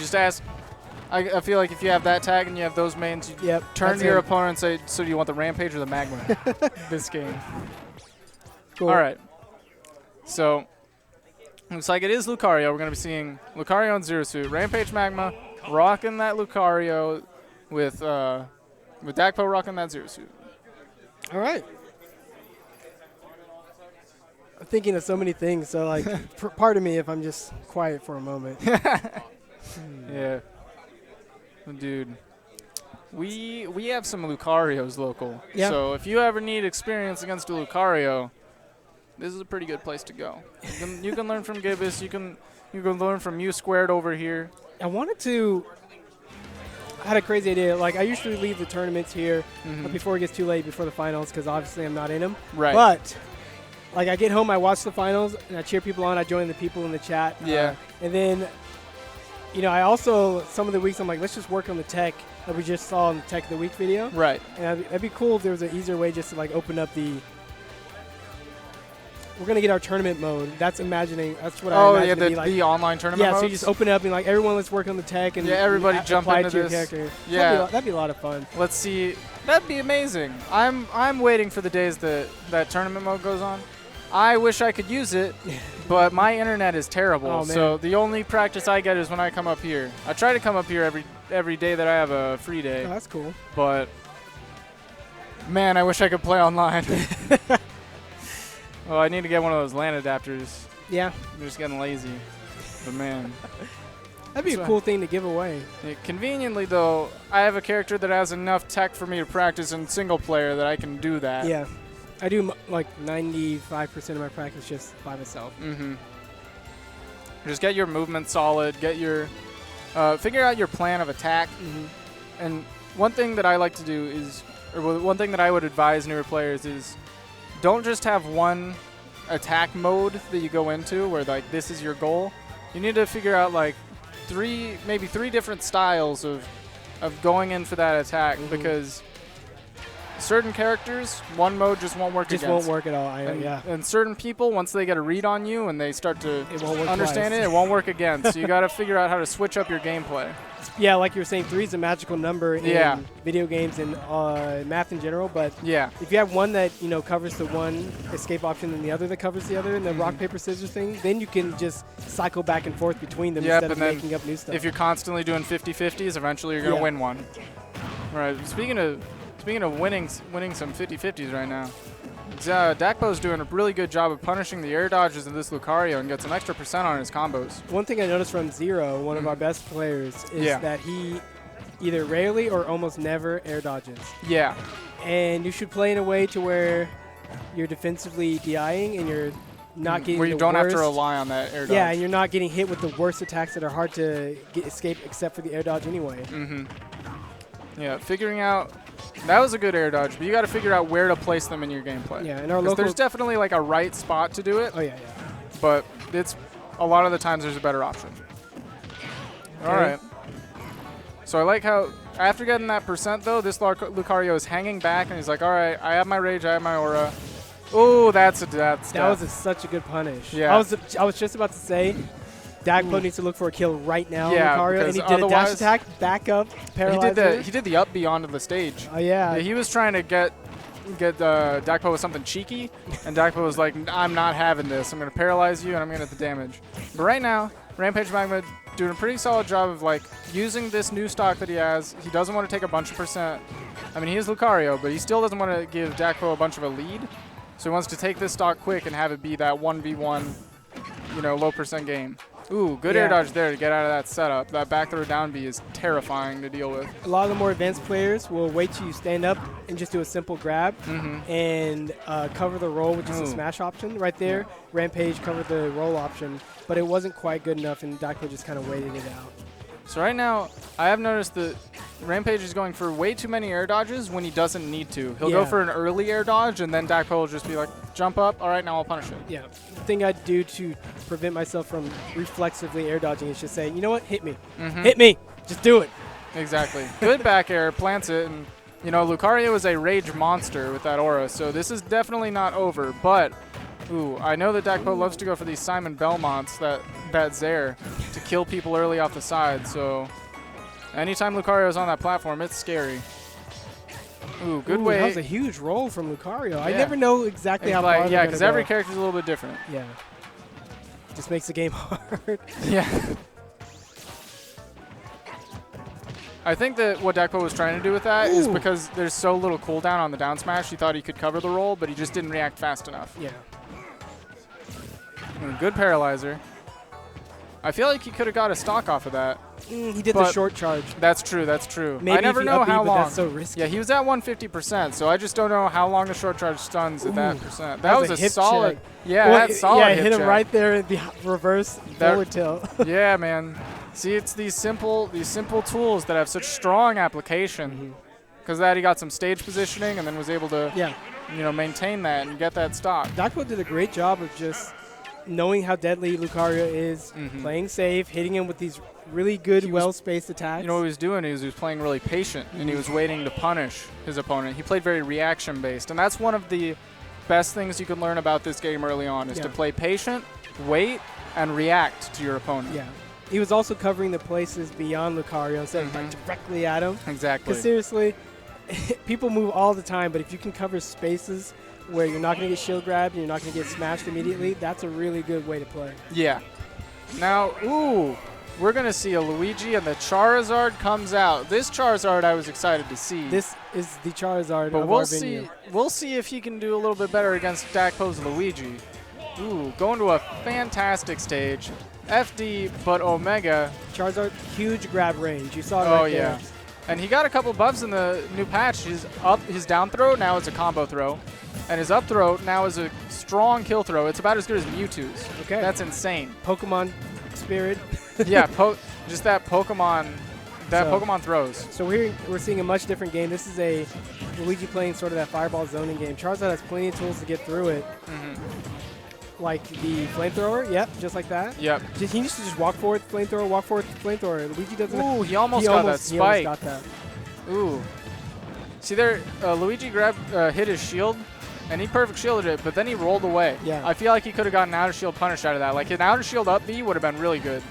just ask. I feel like if you have that tag and you have those mains, you turn to your opponent and say, so do you want the Rampage or the Magma this game? Cool. All right. So, looks like it is Lucario. We're going to be seeing Lucario in Zero Suit. Rampage Magma rocking that Lucario with Dakpo rocking that Zero Suit. All right. I'm thinking of so many things, so like, pardon me if I'm just quiet for a moment. Yeah. Dude, we have some Lucarios local. Yeah. So if you ever need experience against a Lucario, this is a pretty good place to go. You can learn from Gibbous. You can learn from U squared over here. I had a crazy idea. Like, I usually leave the tournaments here before it gets too late, before the finals, because obviously I'm not in them. Right. But, like, I get home, I watch the finals, and I cheer people on. I join the people in the chat. Yeah. And then, you know, I also, some of the weeks, I'm like, let's just work on the tech that we just saw in the Tech of the Week video. Right. And that'd be cool if there was an easier way just to, like, open up the... We're going to get our tournament mode. That's what I imagine the online tournament modes? modes? So you just open it up and, like, everyone, let's work on the tech. And everybody jump apply into it to your this. character. Yeah. That'd be a lot of fun. Let's see. That'd be amazing. I'm waiting for the days that tournament mode goes on. I wish I could use it, but my internet is terrible. Oh, man. So the only practice I get is when I come up here. I try to come up here every day that I have a free day. Oh, that's cool. But, man, I wish I could play online. Oh, I need to get one of those LAN adapters. Yeah. I'm just getting lazy. But, man. That'd be a cool thing to give away. Yeah, conveniently, though, I have a character that has enough tech for me to practice in single player that I can do that. Yeah. I do like 95% of my practice just by myself. Mm-hmm. Just get your movement solid. Get your figure out your plan of attack. Mm-hmm. And one thing that I like to do is, or one thing that I would advise newer players is, don't just have one attack mode that you go into where like this is your goal. You need to figure out like maybe three different styles of going in for that attack because. Certain characters, one mode just won't work against. Won't work at all. And certain people, once they get a read on you and they start to understand twice. it won't work again. So you got to figure out how to switch up your gameplay. Yeah, like you were saying, 3 is a magical number in video games and math in general. But if you have one that covers the one escape option and the other that covers the other, and the rock paper scissors thing, then you can just cycle back and forth between them instead of making up new stuff. If you're constantly doing 50-50s, eventually you're gonna win one. All right. Speaking of winning some 50-50s right now, Dakpo's doing a really good job of punishing the air dodges of this Lucario and gets some extra % on his combos. One thing I noticed from Zero, one of our best players, is that he either rarely or almost never air dodges. Yeah. And you should play in a way to where you're defensively DIing and you're not getting where you don't have to rely on that air dodge. Yeah, and you're not getting hit with the worst attacks that are hard to escape except for the air dodge anyway. Mm-hmm. Yeah, figuring out... That was a good air dodge, but you got to figure out where to place them in your gameplay. Yeah, and our local... There's definitely like a right spot to do it. Oh, yeah. But it's a lot of the times there's a better option. Okay. All right. So I like how, after getting that % though, this Lucario is hanging back, and he's like, all right, I have my rage, I have my aura. Oh, that was such a good punish. Yeah. I was just about to say... Dakpo needs to look for a kill right now on yeah, Lucario, and he did a dash attack, back up, paralyzer. He did the up beyond the stage. Oh, yeah. He was trying to get Dakpo with something cheeky, and Dakpo was like, I'm not having this. I'm going to paralyze you, and I'm going to get the damage. But right now, Rampage Magma doing a pretty solid job of like using this new stock that he has. He doesn't want to take a bunch of %. I mean, he is Lucario, but he still doesn't want to give Dakpo a bunch of a lead. So he wants to take this stock quick and have it be that 1v1, low % game. Ooh, good air dodge there to get out of that setup. That back throw down B is terrifying to deal with. A lot of the more advanced players will wait till you stand up and just do a simple grab and cover the roll, which is a smash option right there. Yeah. Rampage covered the roll option, but it wasn't quite good enough, and Dakpo just kind of waited it out. So right now, I have noticed that Rampage is going for way too many air dodges when he doesn't need to. He'll go for an early air dodge, and then Dakpo will just be like, jump up, all right, now I'll punish it. Yeah. The thing I do to prevent myself from reflexively air dodging is just say, you know what, hit me. Hit me. Just do it. Exactly. Good back air, plants it, and, Lucario is a rage monster with that aura, so this is definitely not over, but Ooh, I know that Dakpo loves to go for these Simon Belmonts, that Zaire, to kill people early off the side, so anytime Lucario is on that platform, it's scary. Ooh, good way. That was a huge roll from Lucario. Yeah. I never know exactly how far yeah, because every character's a little bit different. Yeah. Just makes the game hard. Yeah. I think that what Dakpo was trying to do with that is because there's so little cooldown on the down smash, he thought he could cover the roll, but he just didn't react fast enough. Yeah. Good paralyzer. I feel like he could have got a stock off of that. He did the short charge. That's true, that's true. Maybe I never know how long. That's so risky. Yeah, he was at 150%, so I just don't know how long the short charge stuns at that percent. That was a solid. Check. Yeah, that's solid. Yeah, hip hit him check. right there in the reverse forward tilt. Yeah, man. See, it's these simple tools that have such strong application. Because that he got some stage positioning and then was able to maintain that and get that stock. Dakpo did a great job of just knowing how deadly Lucario is, playing safe, hitting him with these really good, well-spaced attacks. You know what he was doing? He was playing really patient, and he was waiting to punish his opponent. He played very reaction-based, and that's one of the best things you can learn about this game early on is to play patient, wait, and react to your opponent. Yeah. He was also covering the places beyond Lucario instead of directly at him. Exactly. Because seriously, people move all the time, but if you can cover spaces where you're not going to get shield grabbed and you're not going to get smashed immediately, that's a really good way to play. Yeah. Now, we're going to see a Luigi and the Charizard comes out. This Charizard I was excited to see. This is the Charizard but of our venue. We'll see if he can do a little bit better against Dakpo's Luigi. Ooh, going to a fantastic stage. FD, but Omega. Charizard, huge grab range. You saw it right there. And he got a couple buffs in the new patch. His down throw now is a combo throw. And his up throw now is a strong kill throw. It's about as good as Mewtwo's. Okay. That's insane. Pokemon spirit. Yeah, just that Pokemon throws. So we're seeing a much different game. This is a Luigi playing sort of that fireball zoning game. Charizard has plenty of tools to get through it. Like the flamethrower, just like that. Yep. He needs to just walk forward, flamethrower, walk forward, flamethrower. Luigi doesn't. Ooh, he almost got that spike. He almost got that. Ooh. See there, Luigi hit his shield, and he perfect shielded it, but then he rolled away. Yeah. I feel like he could have gotten out of shield punish out of that. Like an out of shield up B would have been really good.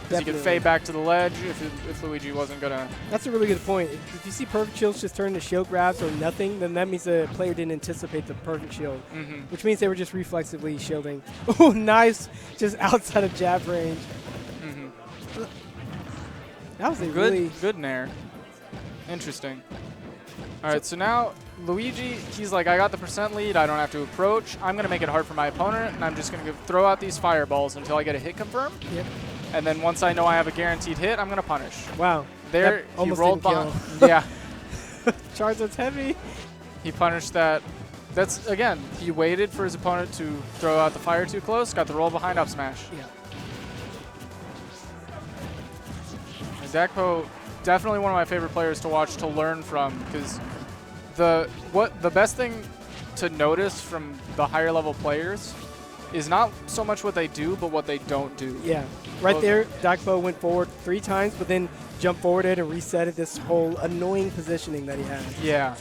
Because he could fade back to the ledge if Luigi wasn't going to. That's a really good point. If you see perfect shields just turn to shield grabs or nothing, then that means the player didn't anticipate the perfect shield, which means they were just reflexively shielding. Oh, nice. Just outside of jab range. That was a good nair. Interesting. All right, so now Luigi, he's like, I got the percent lead. I don't have to approach. I'm going to make it hard for my opponent, and I'm just going to throw out these fireballs until I get a hit confirmed. Yep. And then once I know I have a guaranteed hit, I'm going to punish. Wow. There, he rolled behind. Yeah. Charizard's heavy. He punished that. That's, again, he waited for his opponent to throw out the fire too close, got the roll behind up smash. Yeah. And Dakpo, definitely one of my favorite players to watch, to learn from, because the best thing to notice from the higher level players is not so much what they do, but what they don't do. Yeah. Right there, Dakpo went forward 3 times, but then jumped forward it and resetted this whole annoying positioning that he had. Yeah.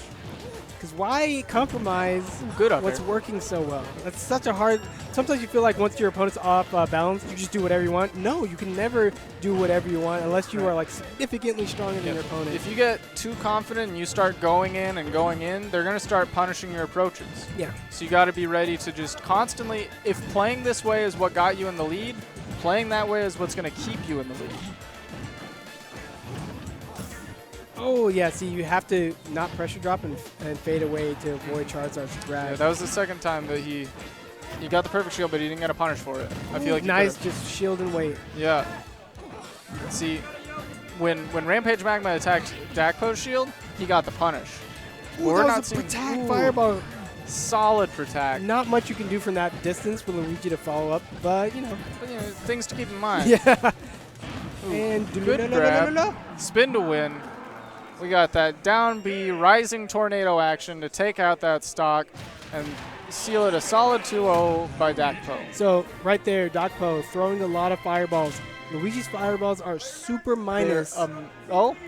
Because why compromise what's working so well? That's such a hard. Sometimes you feel like once your opponent's off balance, you just do whatever you want. No, you can never do whatever you want unless you are like significantly stronger than your opponent. If you get too confident and you start going in, they're going to start punishing your approaches. Yeah. So you got to be ready to just constantly, if playing this way is what got you in the lead, playing that way is what's going to keep you in the lead. Oh, yeah. See, you have to not pressure drop and fade away to avoid Charizard's grab. Yeah, that was the second time that he got the perfect shield, but he didn't get a punish for it. I feel like nice, just shield and wait. Yeah. See, when Rampage Magma attacked Dakpo's shield, he got the punish. Ooh, we're not seeing Protect Fireball. Solid Protect. Not much you can do from that distance for Luigi to follow up, but you know things to keep in mind. Yeah. Ooh, and good grab. Spin to win. We got that down B rising tornado action to take out that stock and seal it a solid 2-0 by Dakpo. So right there, Dakpo throwing a lot of fireballs. Luigi's fireballs are super minus.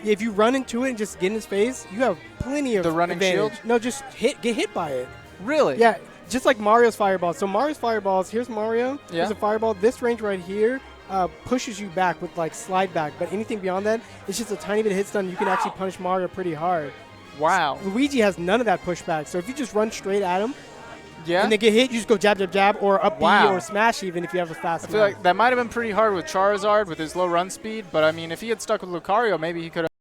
If you run into it and just get in his face, you have plenty of the running advantage. shield? No, just get hit by it. Really? Yeah. just like Mario's fireballs. So Mario's fireballs, here's Mario. Yeah. Here's a fireball. This range right here pushes you back with like slide back. But anything beyond that, it's just a tiny bit of hit stun. You can actually punish Mario pretty hard. Wow. So Luigi has none of that pushback. So if you just run straight at him, yeah, and they get hit, you just go jab, jab, jab, or up B or smash even if you have a fast. I feel like that might have been pretty hard with Charizard with his low run speed. But I mean, if he had stuck with Lucario, maybe he could have.